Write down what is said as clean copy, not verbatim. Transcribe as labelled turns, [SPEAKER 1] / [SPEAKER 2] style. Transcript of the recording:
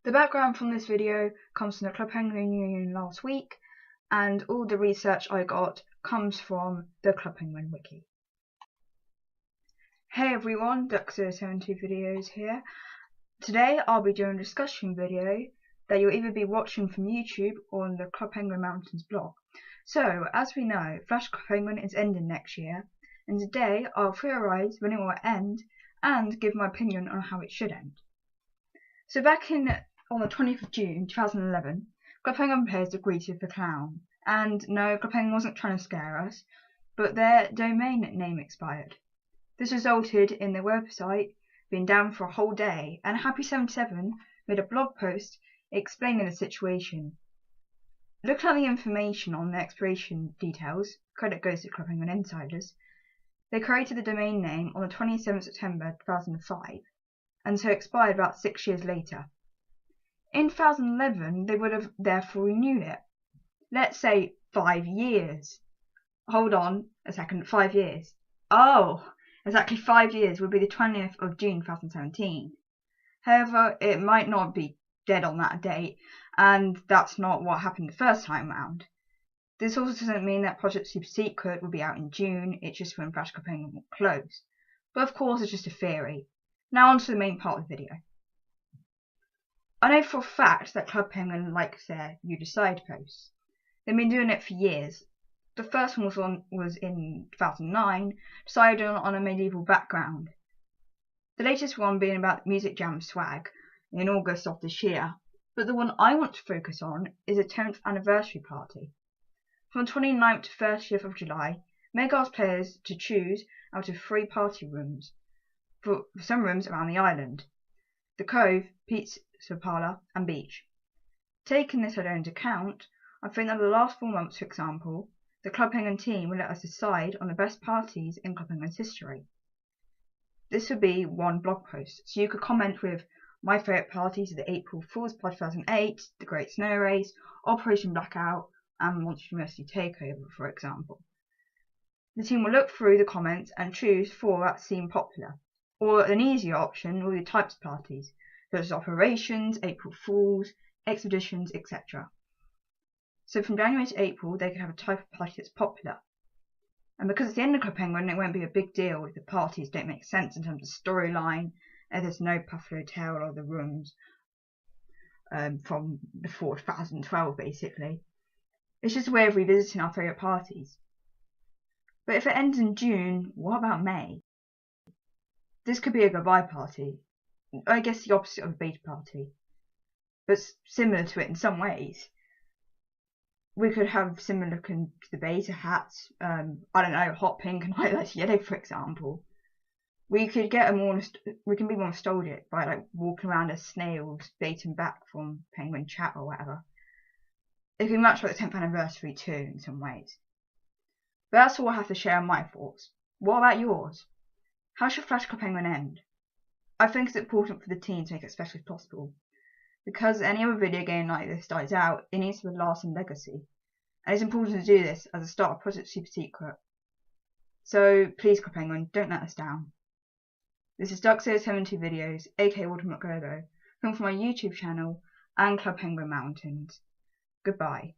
[SPEAKER 1] The background from this video comes from the Club Penguin Union last week, and all the research I got comes from the Club Penguin wiki. Hey everyone, Duck072 Videos here. Today I'll be doing a discussion video that you'll either be watching from YouTube or on the Club Penguin Mountains blog. So, as we know, Flash Club Penguin is ending next year, and today I'll theorise when it will end and give my opinion on how it should end. So back on the 20th of June 2011, Club Penguin players agreed to the clown, and no, Club Penguin wasn't trying to scare us, but their domain name expired. This resulted in the website being down for a whole day, and Happy77 made a blog post explaining the situation. Looking at the information on the expiration details, credit goes to Club Penguin insiders, they created the domain name on the 27th of September 2005, and so expired about 6 years later. In 2011, they would have therefore renewed it. Let's say 5 years. Hold on a second, 5 years. Oh, exactly 5 years would be the 20th of June 2017. However, it might not be dead on that date, and that's not what happened the first time round. This also doesn't mean that Project Super Secret will be out in June, it's just when Flash Club Penguin will close. But of course it's just a theory. Now on to the main part of the video. I know for a fact that Club Penguin likes their You Decide posts. They've been doing it for years. The first one was in 2009, decided on a medieval background. The latest one being about Music Jam swag in August of this year. But the one I want to focus on is a 10th anniversary party. From 29th to 30th of July, Meg asked players to choose out of 3 party rooms for some rooms around the island: the Cove, Pizza Parlour and Beach. Taking this into account, I think that the last 4 months, for example, the Club Penguin team will let us decide on the best parties in Club Penguin's history. This would be one blog post, so you could comment with my favourite parties are the April Fool's Party 2008, the Great Snow Race, Operation Blackout and Monster University Takeover, for example. The team will look through the comments and choose 4 that seem popular. Or an easier option will be types of parties, such as operations, April Fools, expeditions, etc. So from January to April, they could have a type of party that's popular. And because it's the end of Club Penguin, it won't be a big deal if the parties don't make sense in terms of storyline, and there's no Puffalo Hotel or the rooms from before 2012, basically. It's just a way of revisiting our favourite parties. But if it ends in June, what about May? This could be a goodbye party. I guess the opposite of a beta party, but similar to it in some ways. We could have similar looking to the beta hats, I don't know, hot pink and highlighted yellow, for example. We could get we can be more nostalgic by like walking around as snails, dating back from Penguin Chat or whatever. It could be much like the 10th anniversary too in some ways. But that's all I have to share on my thoughts. What about yours? How should Flash Club Penguin end? I think it's important for the team to make it as special as possible. Because any other video game like this dies out, it needs to have a lasting legacy. And it's important to do this as a start of Project Super Secret. So please, Club Penguin, don't let us down. This is Duck072 Videos, aka Ultimate Gogo, coming from my YouTube channel and Club Penguin Mountains. Goodbye.